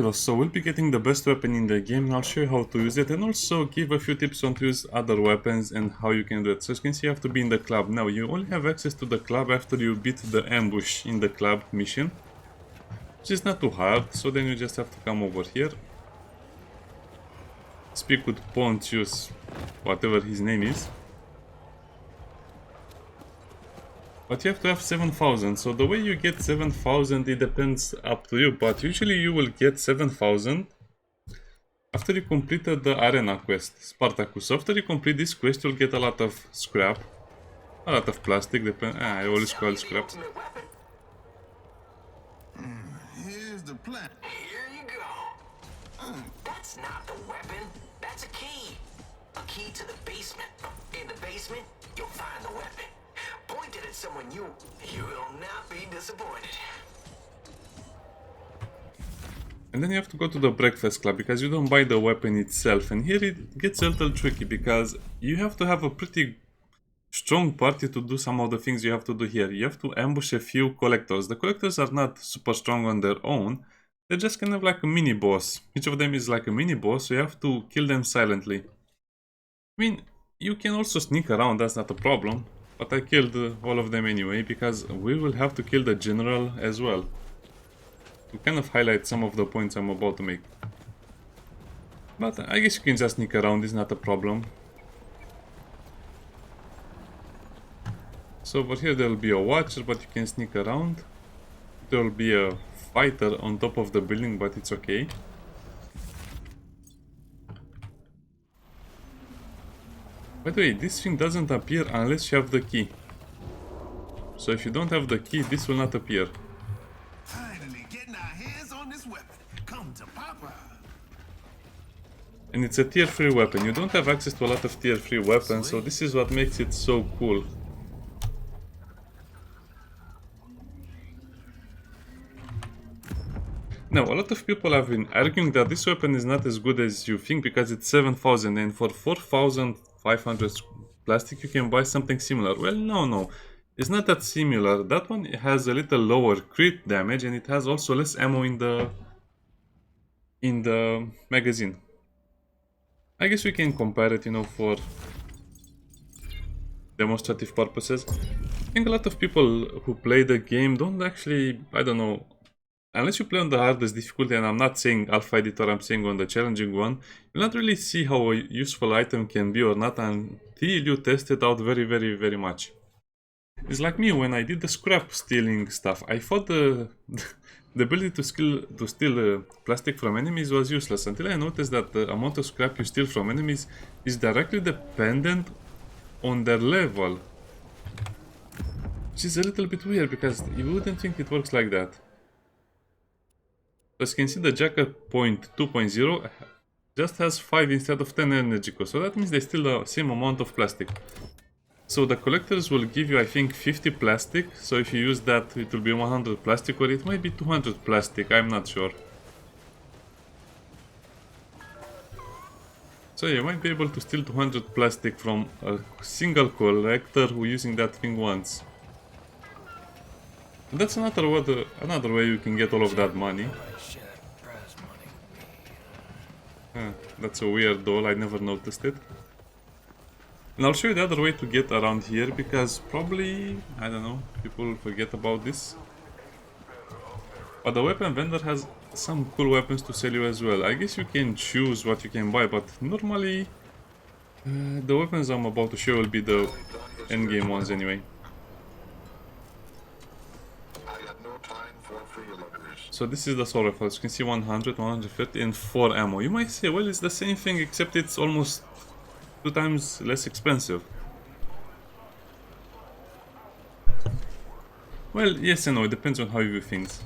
heroes, so we'll be getting the best weapon in the game and I'll show you how to use it and also give a few tips on to use other weapons and how you can do it. So as you can see, you have to be in the club. Now you only have access to the club after you beat the ambush in the club mission, which is not too hard, so then you just have to come over here, speak with Pontius, whatever his name is. But you have to have 7,000, so the way you get 7,000 it depends up to you, but usually you will get 7,000 after you completed the arena quest, Spartacus. So after you complete this quest you'll get a lot of scrap, a lot of plastic, I always call it scrap. Here's the plan. Here you go. That's not the weapon, that's a key. A key to the basement. In the basement, you'll find the weapon. Point it at someone you will not be disappointed. And then you have to go to the breakfast club because you don't buy the weapon itself, and here it gets a little tricky because you have to have a pretty strong party to do some of the things you have to do here. You have to ambush a few collectors. The collectors are not super strong on their own, they're just kind of like a mini boss. Each of them is like a mini boss, so you have to kill them silently. I mean, you can also sneak around, that's not a problem. But I killed all of them anyway, because we will have to kill the general as well. To kind of highlight some of the points I'm about to make. But I guess you can just sneak around, it's not a problem. So over here there will be a watcher, but you can sneak around. There will be a fighter on top of the building, but it's okay. By the way, this thing doesn't appear unless you have the key. So if you don't have the key, this will not appear. Finally getting our hands on this weapon. Come to Papa. And it's a tier 3 weapon. You don't have access to a lot of tier 3 weapons, so this is what makes it so cool. Now, a lot of people have been arguing that this weapon is not as good as you think because it's 7,000 and for 4,500 plastic you can buy something similar. Well, no. It's not that similar. That one has a little lower crit damage and it has also less ammo in the magazine. I guess we can compare it, for demonstrative purposes. I think a lot of people who play the game don't actually, I don't know, unless you play on the hardest difficulty, and I'm not saying Alpha Editor, I'm saying on the challenging one, you'll not really see how a useful item can be or not until you test it out very much. It's like me when I did the scrap stealing stuff. I thought the ability to steal plastic from enemies was useless until I noticed that the amount of scrap you steal from enemies is directly dependent on their level. Which is a little bit weird because you wouldn't think it works like that. As you can see, the jacket point 2.0 just has 5 instead of 10 energy cost, so that means they steal the same amount of plastic. So the collectors will give you, I think, 50 plastic, so if you use that it will be 100 plastic, or it might be 200 plastic, I'm not sure. So you might be able to steal 200 plastic from a single collector who using that thing once. And that's another way you can get all of that money. That's a weird doll, I never noticed it. And I'll show you the other way to get around here, because probably, I don't know, people forget about this. But the weapon vendor has some cool weapons to sell you as well. I guess you can choose what you can buy, but normally the weapons I'm about to show will be the endgame ones anyway. So this is the sword rifle. As you can see, 100, 150 and 4 ammo. You might say, well, it's the same thing except it's almost 2 times less expensive. Well, yes and no, it depends on how you view things.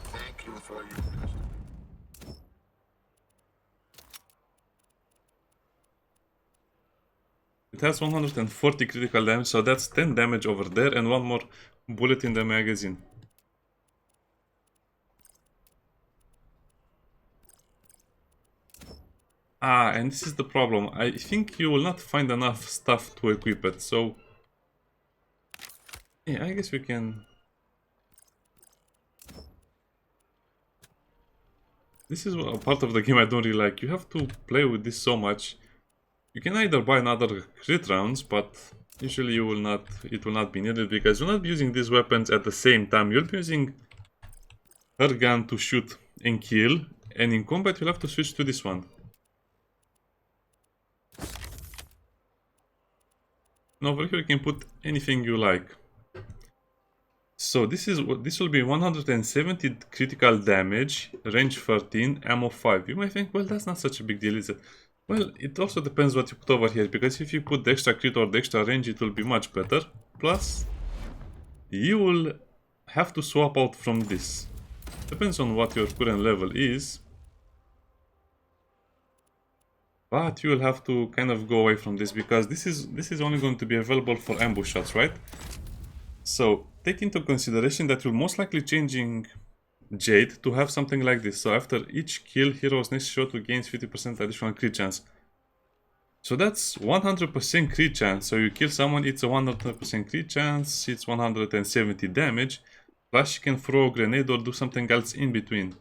It has 140 critical damage, so that's 10 damage over there and 1 more bullet in the magazine. And this is the problem. I think you will not find enough stuff to equip it, so... yeah, I guess we can... this is a part of the game I don't really like. You have to play with this so much. You can either buy another crit rounds, but usually you will not. It will not be needed because you'll not be using these weapons at the same time. You'll be using her gun to shoot and kill, and in combat you'll have to switch to this one. And over here you can put anything you like. So this will be 170 critical damage, range 13, ammo 5. You might think, well, that's not such a big deal, is it? Well, it also depends what you put over here, because if you put the extra crit or the extra range, it will be much better. Plus, you will have to swap out from this. Depends on what your current level is. But you will have to kind of go away from this, because this is only going to be available for ambush shots, right? So take into consideration that you're most likely changing Jade to have something like this. So after each kill, hero's next shot will gain 50% additional crit chance. So that's 100% crit chance. So you kill someone, it's a 100% crit chance, it's 170 damage. Plus you can throw a grenade or do something else in between.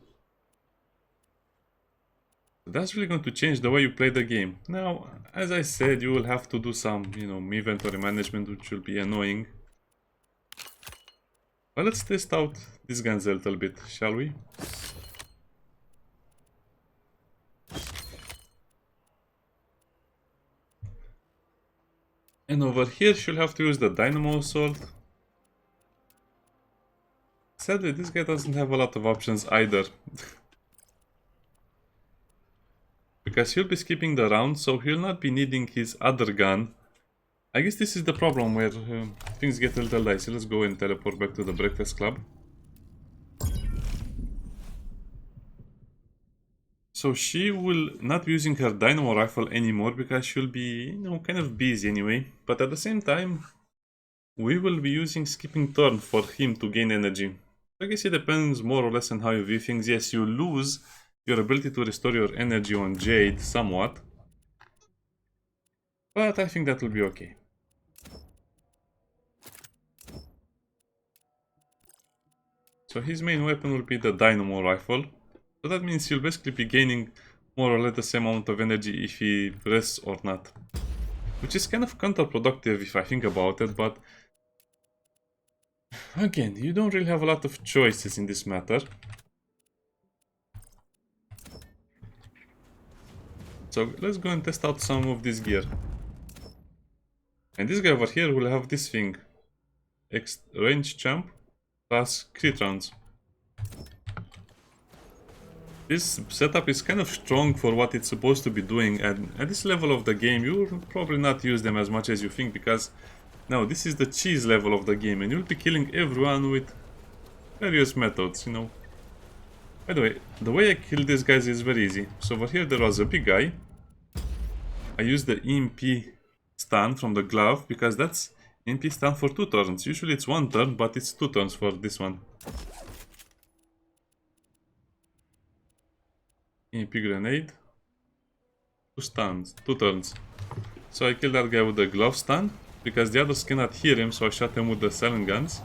That's really going to change the way you play the game. Now, as I said, you will have to do some, inventory management, which will be annoying. But let's test out these guns a little bit, shall we? And over here, she'll have to use the Dynamo Assault. Sadly, this guy doesn't have a lot of options either. Because he'll be skipping the round, so he'll not be needing his other gun. I guess this is the problem where things get a little dicey. Let's go and teleport back to the Breakfast Club. So she will not be using her Dynamo Rifle anymore because she'll be, kind of busy anyway. But at the same time, we will be using Skipping Turn for him to gain energy. I guess it depends more or less on how you view things. Yes, you lose your ability to restore your energy on Jade somewhat. But I think that will be okay. So his main weapon will be the Dynamo Rifle. So that means he'll basically be gaining more or less the same amount of energy if he rests or not. Which is kind of counterproductive if I think about it, but again, you don't really have a lot of choices in this matter. So let's go and test out some of this gear. And this guy over here will have this thing. Range jump plus crit rounds. This setup is kind of strong for what it's supposed to be doing, and at this level of the game you will probably not use them as much as you think, because now this is the cheese level of the game and you'll be killing everyone with various methods, By the way, the way I kill these guys is very easy. So over here there was a big guy. I used the EMP stun from the glove because that's EMP stun for 2 turns. Usually it's 1 turn, but it's 2 turns for this one. EMP grenade. 2 stuns, 2 turns. So I killed that guy with the glove stun because the others cannot hear him, so I shot him with the silent guns.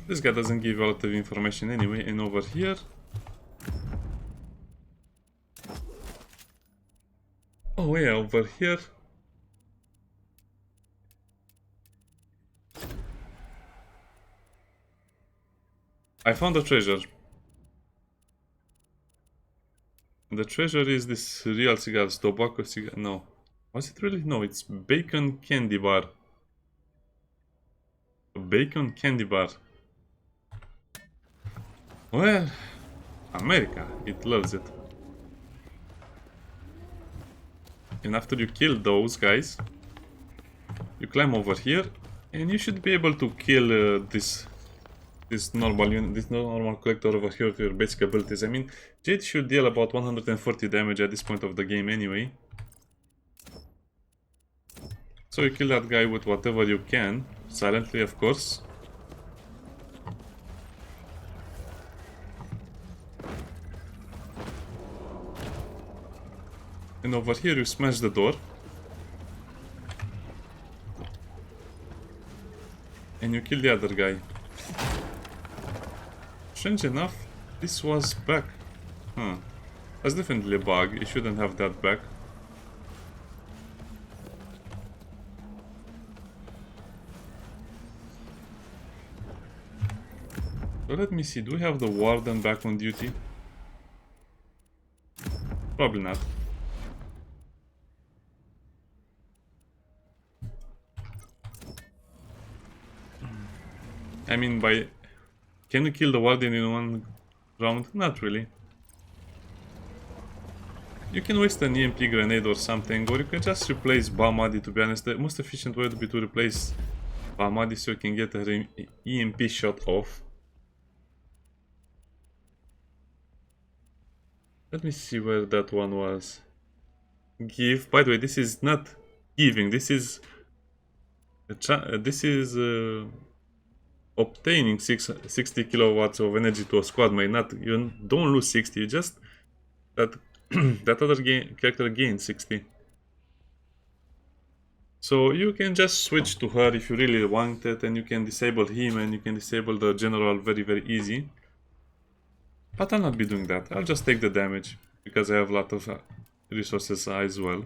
This guy doesn't give a lot of information anyway, and over here oh yeah, over here I found a treasure. The treasure is this real cigars, tobacco cigar. No. Was it really? No, it's bacon candy bar. A bacon candy bar. Well, America, it loves it. And after you kill those guys, you climb over here, and you should be able to kill this normal collector over here with your basic abilities. I mean, Jade should deal about 140 damage at this point of the game anyway. So you kill that guy with whatever you can, silently of course. And over here you smash the door. and you kill the other guy. Strange enough, this was back. Huh. That's definitely a bug. You shouldn't have that back. So let me see, do we have the warden back on duty? Probably not. I mean, can we kill the warden in one round? Not really. You can waste an EMP grenade or something, or you can just replace Bahmadi. To be honest, the most efficient way would be to replace Bahmadi so you can get an EMP shot off. Let me see where that one was. Give. By the way, this is not giving. This is obtaining 60 kilowatts of energy to a squad mate. Not, you don't lose 60. You just that that other character gains 60. So you can just switch to her if you really want it, and you can disable him, and you can disable the general very easy. But I'll not be doing that. I'll just take the damage because I have a lot of resources as well.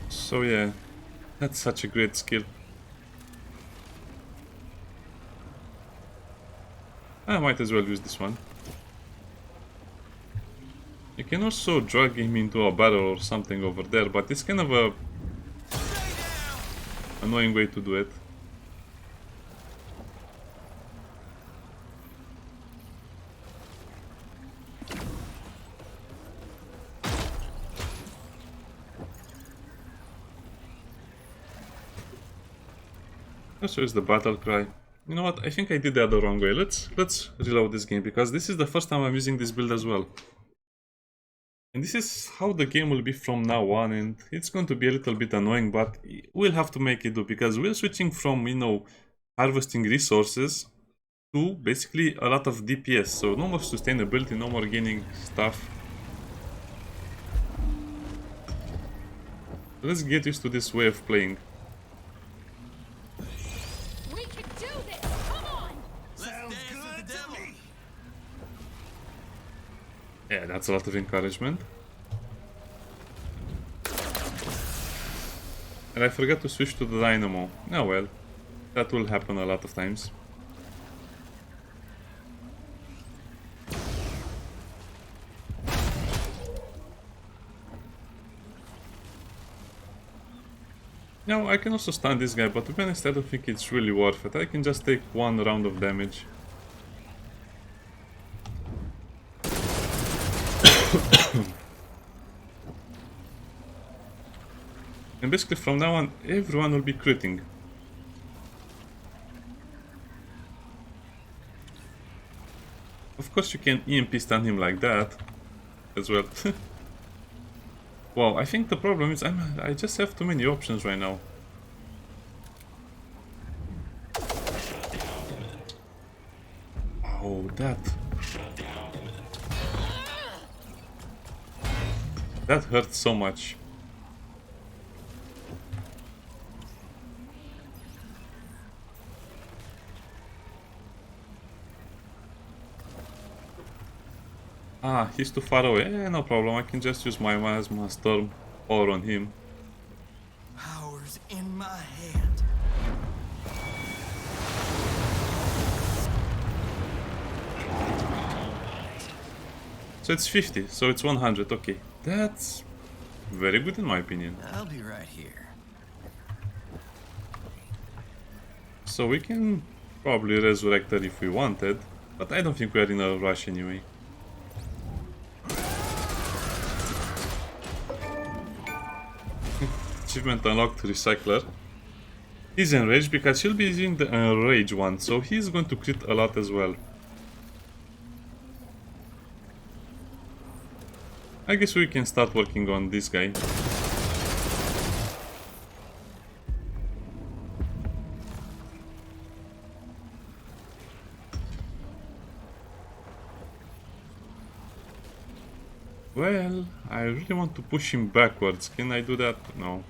So yeah, that's such a great skill. I might as well use this one. You can also drag him into a barrel or something over there, but it's kind of a annoying way to do it. Also use the battle cry. You know what? I think I did that the wrong way. Let's reload this game because this is the first time I'm using this build as well. And this is how the game will be from now on, and it's going to be a little bit annoying, but we'll have to make it do because we're switching from, you know, harvesting resources to basically a lot of DPS. So no more sustainability, no more gaining stuff. Let's get used to this way of playing. We can do this! Come on! Sounds good to me. Yeah, that's a lot of encouragement. And I forgot to switch to the dynamo. Oh well, that will happen a lot of times. Now I can also stun this guy, but to be honest I don't think it's really worth it. I can just take one round of damage. And basically from now on, everyone will be critting. Of course you can EMP stun him like that as well. Wow, I think the problem is I just have too many options right now. Oh, that hurts so much. Ah, he's too far away. No problem. I can just use my Miasma Storm power on him. Power's in my hand. So it's 50, so it's 100. Okay, that's very good in my opinion. I'll be right here. So we can probably resurrect her if we wanted, but I don't think we are in a rush anyway. Achievement unlocked, Recycler. He's enraged because he'll be using the enrage one, so he's going to crit a lot as well. I guess we can start working on this guy. Well, I really want to push him backwards. Can I do that? No.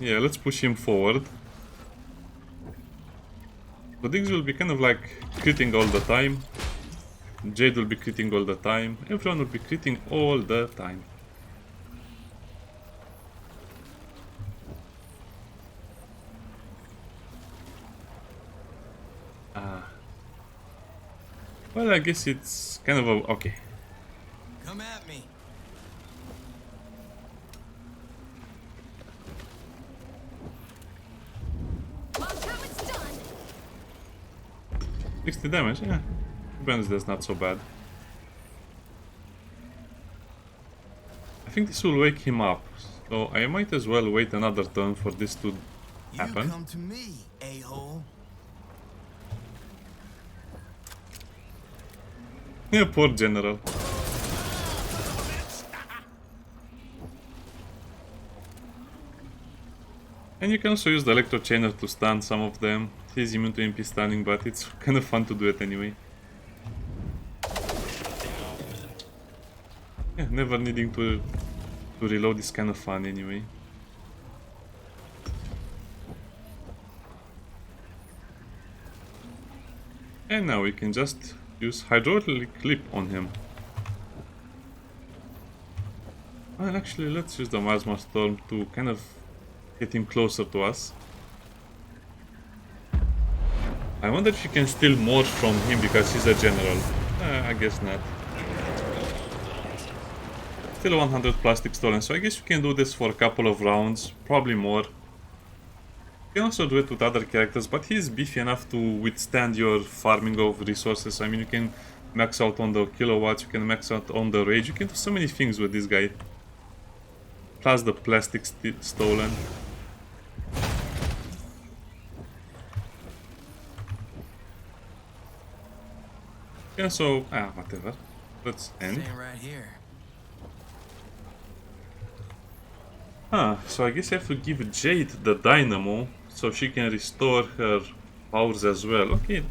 Yeah, let's push him forward. So Diggs will be kind of like critting all the time. Jade will be critting all the time. Everyone will be critting all the time. Well, I guess it's kind of a... okay. Come at me. Watch how it's done. 60 damage, yeah. Depends, that's not so bad. I think this will wake him up. So I might as well wait another turn for this to happen. You come to me, a-hole. Yeah, poor general. And you can also use the electro chainer to stun some of them. He's immune to MP stunning, but it's kind of fun to do it anyway. Yeah, never needing to reload is kind of fun anyway. And now we can just use hydraulic clip on him. Well, actually, let's use the Miasma Storm to kind of get him closer to us. I wonder if you can steal more from him because he's a general. I guess not. Still 100 plastic stolen, so I guess you can do this for a couple of rounds, probably more. You can also do it with other characters, but he's beefy enough to withstand your farming of resources. I mean, you can max out on the kilowatts, you can max out on the rage, you can do so many things with this guy. Plus the plastic stolen. Yeah, so, whatever. Let's end. Staying right here. So I guess I have to give Jade the dynamo so she can restore her powers as well. Okay,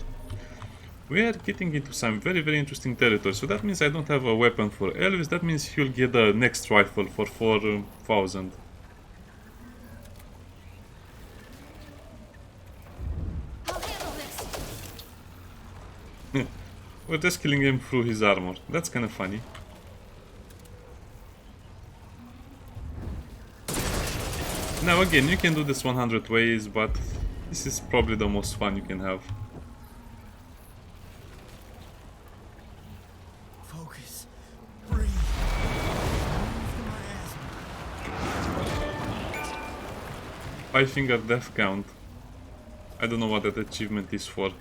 we are getting into some very, very interesting territory. So that means I don't have a weapon for Elvis. That means he'll get the next rifle for 4,000. I'll handle this. We're just killing him through his armor. That's kind of funny. Now again, you can do this 100 ways, but this is probably the most fun you can have. Focus. Breathe. Five-finger death count. I don't know what that achievement is for.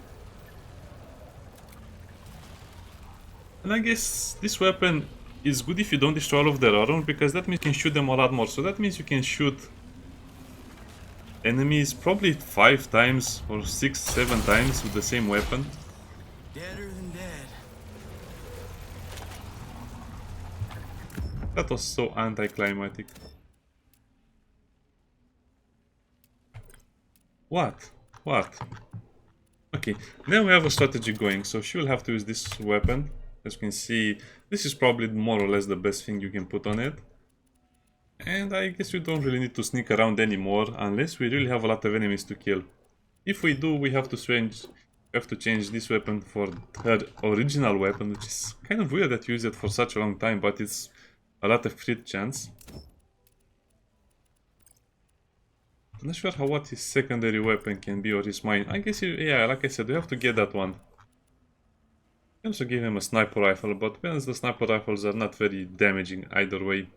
And I guess this weapon is good if you don't destroy all of their armor, because that means you can shoot them a lot more. So that means you can shoot enemies probably 5 times or 6, 7 times with the same weapon. Deader than dead. That was so anticlimactic. What? What? Okay, now we have a strategy going, so she will have to use this weapon. As you can see, this is probably more or less the best thing you can put on it. And I guess we don't really need to sneak around anymore, unless we really have a lot of enemies to kill. If we do, we have to change this weapon for her original weapon, which is kind of weird that you use it for such a long time, but it's a lot of crit chance. I'm not sure what his secondary weapon can be or his mine. I guess, yeah, like I said, we have to get that one. I also give him a sniper rifle, but the sniper rifles are not very damaging either way.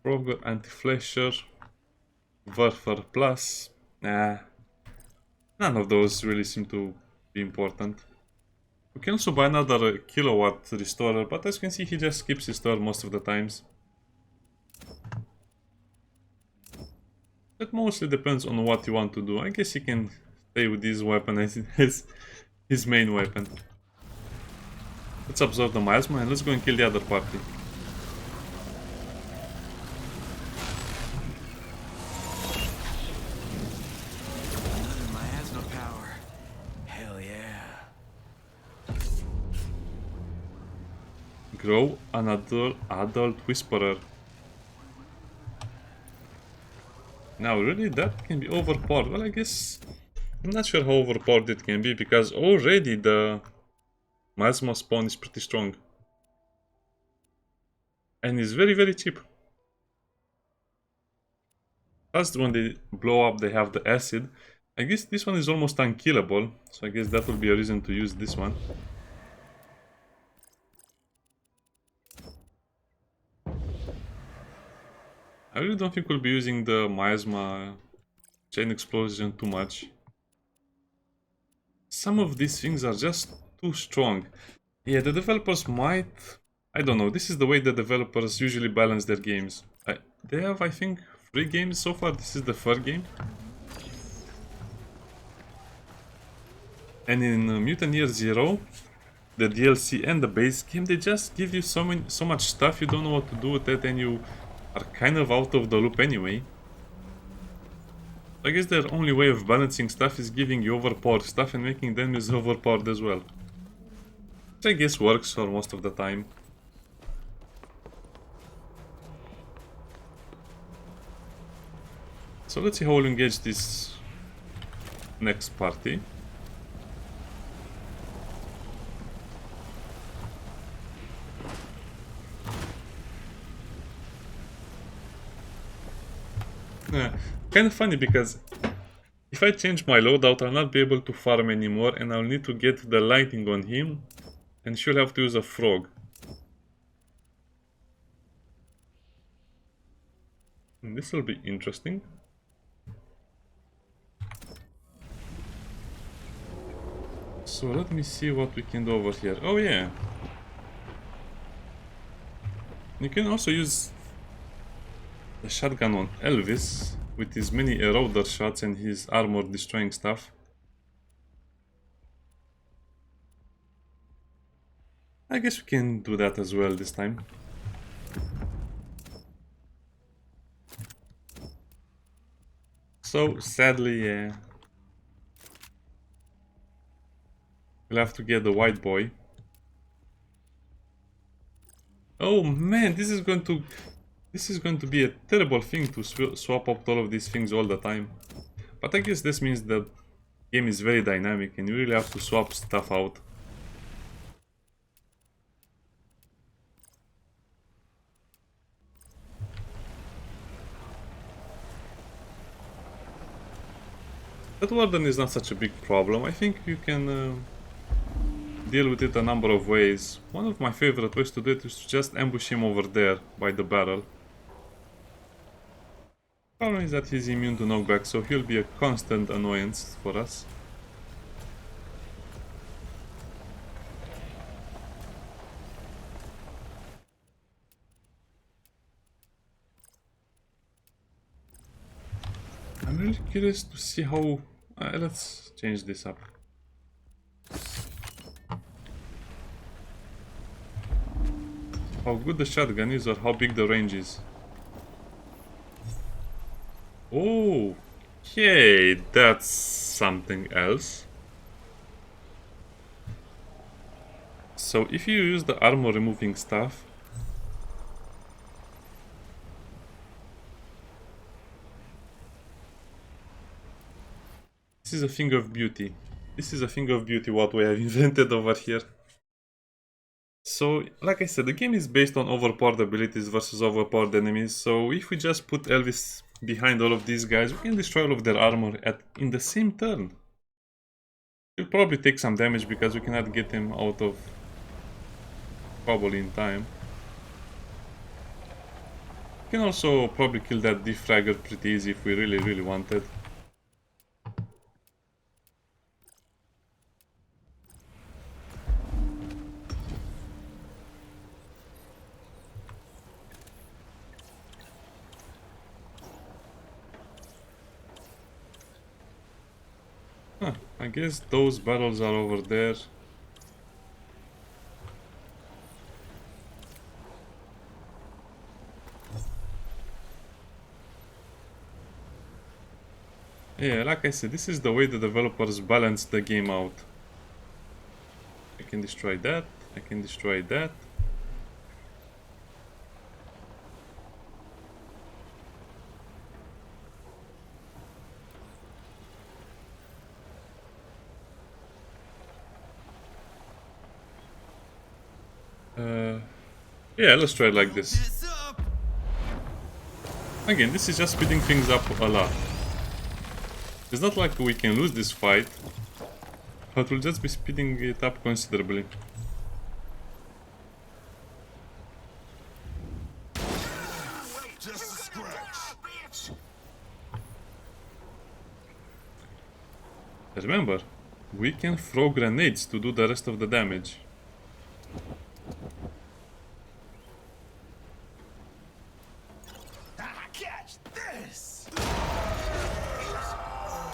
Rogue Anti-Flasher, Warfare Plus, none of those really seem to be important. We can also buy another kilowatt restorer, but as you can see, he just skips restore most of the times. That mostly depends on what you want to do. I guess he can stay with this weapon as his main weapon. Let's absorb the miasma and let's go and kill the other party. grow an adult whisperer. Now, really, that can be overpowered. Well, I guess I'm not sure how overpowered it can be because already the Miasma spawn is pretty strong. And it's very, very cheap. Plus, when they blow up, they have the acid. I guess this one is almost unkillable, so I guess that will be a reason to use this one. I really don't think we'll be using the Miasma chain explosion too much. Some of these things are just too strong. Yeah, the developers might... I don't know, this is the way the developers usually balance their games. They have, I think, 3 games so far. This is the 3rd game. And in Mutant Year Zero, the DLC and the base game, they just give you so much stuff, you don't know what to do with it, and you are kind of out of the loop anyway. I guess their only way of balancing stuff is giving you overpowered stuff and making them is overpowered as well. Which I guess works for most of the time. So let's see how we'll engage this next party. Kind of funny because if I change my loadout, I'll not be able to farm anymore and I'll need to get the lightning on him and she'll have to use a frog. And this will be interesting. So let me see what we can do over here. Oh yeah. You can also use the shotgun on Elvis with his many eroder shots and his armor destroying stuff. I guess we can do that as well this time. So sadly, yeah, we'll have to get the white boy. Oh man, this is going to be a terrible thing to swap up all of these things all the time. But I guess this means the game is very dynamic and you really have to swap stuff out. That warden is not such a big problem. I think you can deal with it a number of ways. One of my favorite ways to do it is to just ambush him over there by the barrel. Problem is that he's immune to knockback, so he'll be a constant annoyance for us. I'm really curious to see how... let's change this up. How good the shotgun is or how big the range is. Oh, okay, that's something else. So if you use the armor removing stuff, this is a thing of beauty. This is a thing of beauty what we have invented over here. So, like I said, the game is based on overpowered abilities versus overpowered enemies. So if we just put Elvis behind all of these guys, we can destroy all of their armor in the same turn. He'll probably take some damage because we cannot get him out of trouble in time. We can also probably kill that defragger pretty easy if we really wanted. I guess those barrels are over there. Yeah, like I said, this is the way the developers balance the game out. I can destroy that, I can destroy that. Yeah, let's try it like this. This up. Again, this is just speeding things up a lot. It's not like we can lose this fight, but we'll just be speeding it up considerably. Just a scratch. Remember, we can throw grenades to do the rest of the damage. Catch this.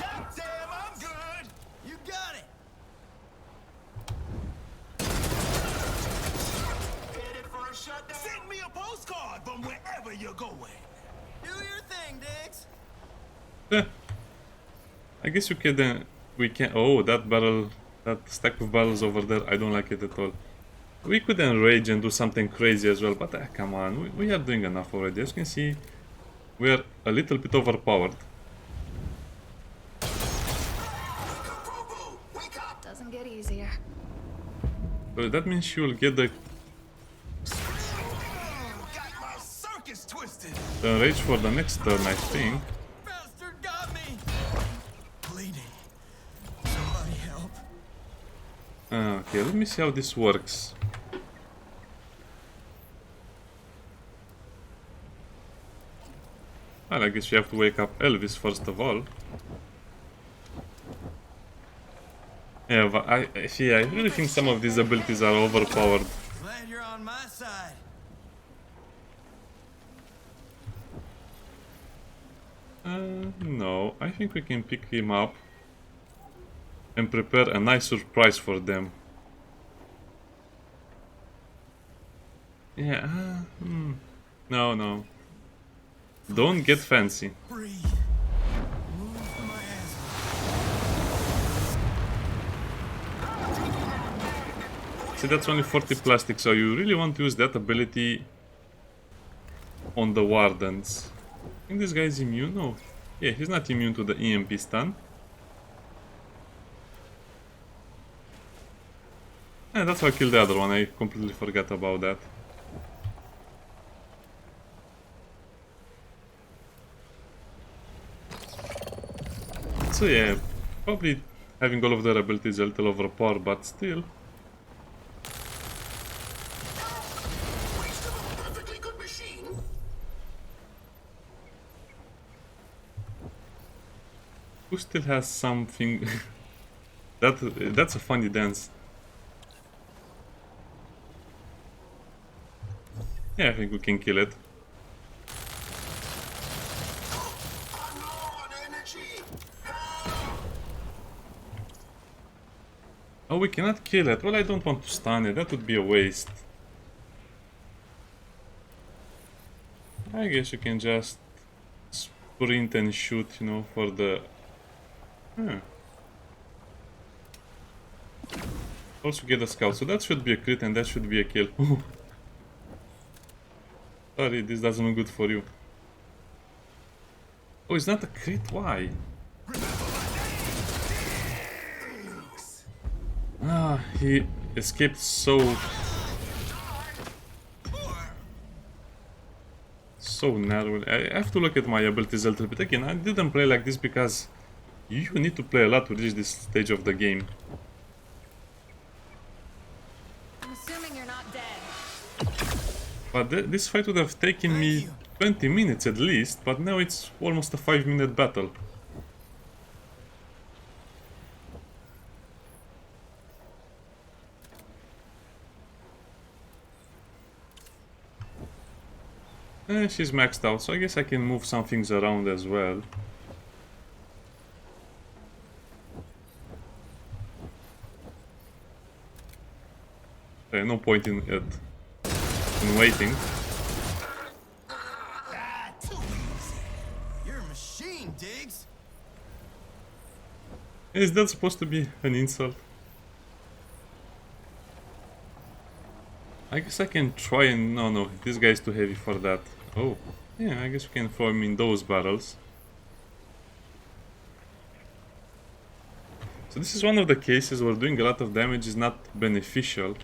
Goddamn, I'm good. You got it. Headed for a shutdown. Send me a postcard from wherever you're going. Do your thing, Diggs. Eh, I guess you can. We can. Oh, that barrel, that stack of barrels over there. I don't like it at all. We could enrage and do something crazy as well, but come on, we are doing enough already. As you can see, we are a little bit overpowered. Doesn't get easier. So that means she will get the Got my circus twisted. enrage for the next turn, I think. Bastard got me. Bleeding. Somebody help. Okay, let me see how this works. Well, I guess we have to wake up Elvis first of all. Yeah, but I really think some of these abilities are overpowered. Glad you're on my side. No, I think we can pick him up and prepare a nice surprise for them. Yeah, no, no. Don't get fancy. Breathe. Move the miasma. See, that's only 40 plastic, so you really want to use that ability on the Wardens. I think this guy is immune? No. Yeah, he's not immune to the EMP stun. Yeah, that's how I killed the other one. I completely forgot about that. So yeah, probably having all of their abilities a little overpowered, but still. Waste of a perfectly good machine. Who still has something? That's a funny dance. Yeah, I think we can kill it. I'm low on energy. Oh, we cannot kill it. Well, I don't want to stun it. That would be a waste. I guess you can just sprint and shoot, you know, for the... Also get a scout, so that should be a crit and that should be a kill. Sorry, this doesn't look good for you. Oh, it's not a crit? Why? Ah, he escaped so narrow. I have to look at my abilities a little bit. Again, I didn't play like this because you need to play a lot to reach this stage of the game. I'm assuming you're not dead. But this fight would have taken me 20 minutes at least, but now it's almost a 5-minute battle. She's maxed out, so I guess I can move some things around as well. No point in waiting. Ah, too easy. You're a machine, Diggs. Is that supposed to be an insult? I guess I can try and... No, this guy is too heavy for that. Oh, yeah, I guess we can throw him in those barrels. So this is one of the cases where doing a lot of damage is not beneficial.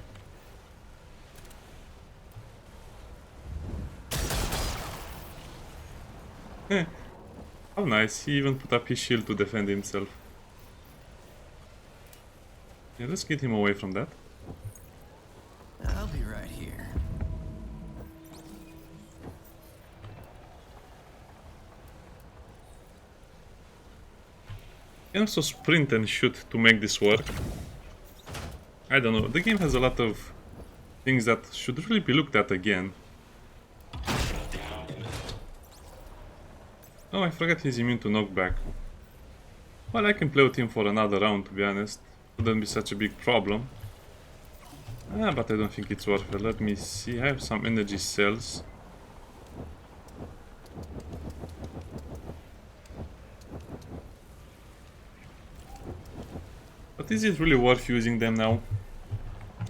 Eh, how nice. He even put up his shield to defend himself. Yeah, let's get him away from that. I'll be right here. You can also sprint and shoot to make this work. I don't know, the game has a lot of things that should really be looked at again. Oh, I forgot he's immune to knockback. Well, I can play with him for another round, to be honest. Wouldn't be such a big problem. Ah, but I don't think it's worth it. Let me see, I have some energy cells. But is it really worth using them now?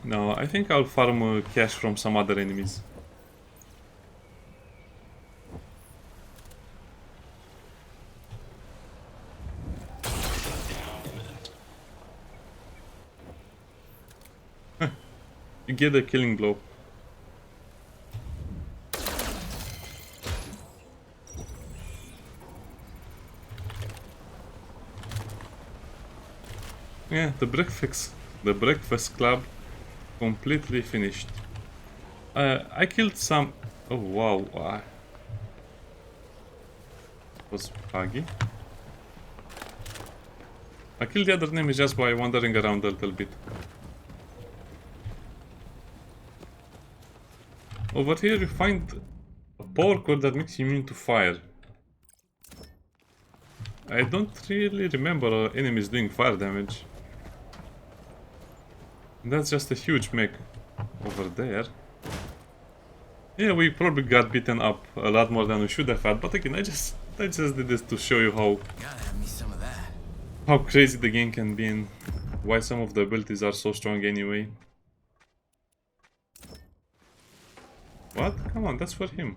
No, I think I'll farm cash from some other enemies. You get a killing blow. Yeah, the breakfast club completely finished. I killed some. Oh wow, was buggy. I killed the other enemies just by wandering around a little bit. Over here you find a power core that makes you immune to fire. I don't really remember enemies doing fire damage. That's just a huge mech over there. Yeah, we probably got beaten up a lot more than we should have had, but again, I just did this to show you Gotta have me some of that. how crazy the game can be and why some of the abilities are so strong anyway. What? Come on, that's for him.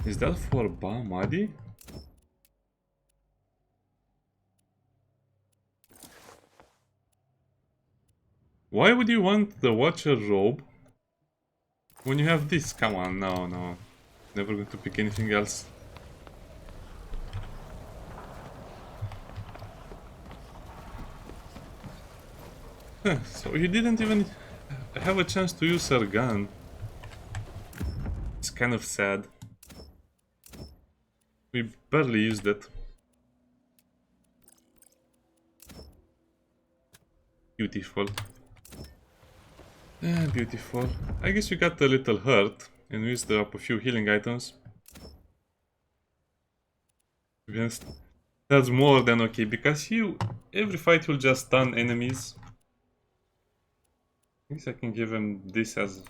Is that for Bahmadi? Why would you want the Watcher robe when you have this? Come on, no. Never going to pick anything else. So you didn't even have a chance to use her gun. It's kind of sad. We barely used it. Beautiful. Beautiful. I guess you got a little hurt and used up a few healing items. Yes, that's more than okay, because every fight will just stun enemies. I guess I can give him this as,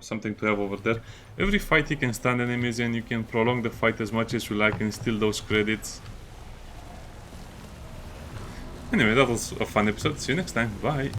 something to have over there. Every fight you can stun enemies and you can prolong the fight as much as you like and steal those credits. Anyway, that was a fun episode. See you next time. Bye.